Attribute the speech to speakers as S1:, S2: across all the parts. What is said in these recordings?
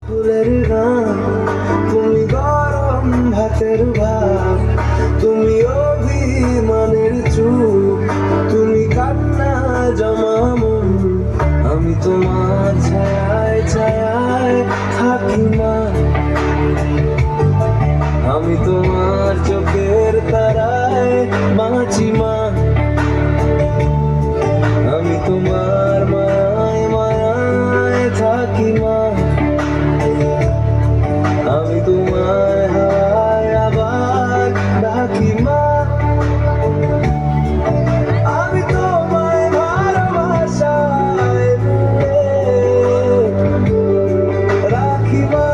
S1: ফুলের গান, তুমি গরম ভাতের ভাত, তুমি অভিমানের চুপ, তুমি কান্না জমা মন। আমি তোমার ছায়ায় ছায়ায় থাকি মা, আমি তোমার চোখের তারায় বাঁচি মা, আমি তোমার মায়ায় মায়ায় থাকি মা, আমি তোমায় হাওয়ায় আবার ডাকি মা, আমি তোমায় ভালোবাসায় রাখি মা।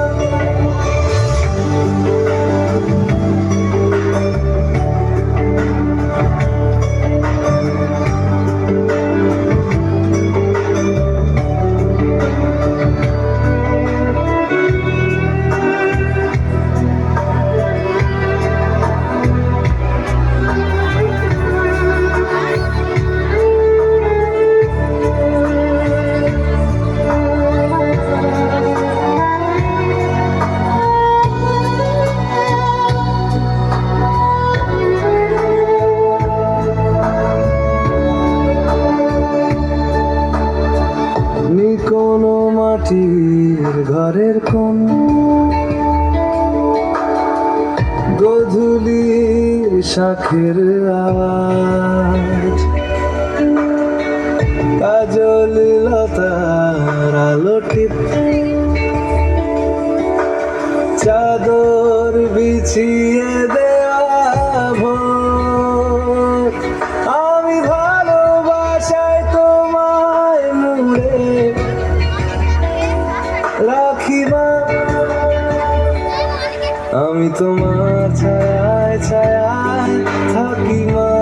S1: কোনো মাটির ঘরের কোন গধূলির শাঁখের আওয়াজ, কাজল লতার আলো টিপ, চাদর বিছিয়ে দেওয়া ভোর, আমি ভালোবাসায় তোমায় মুড়ে রাখি মা, আমি তোমার ছায়ায় ছায়ায় থাকি মা।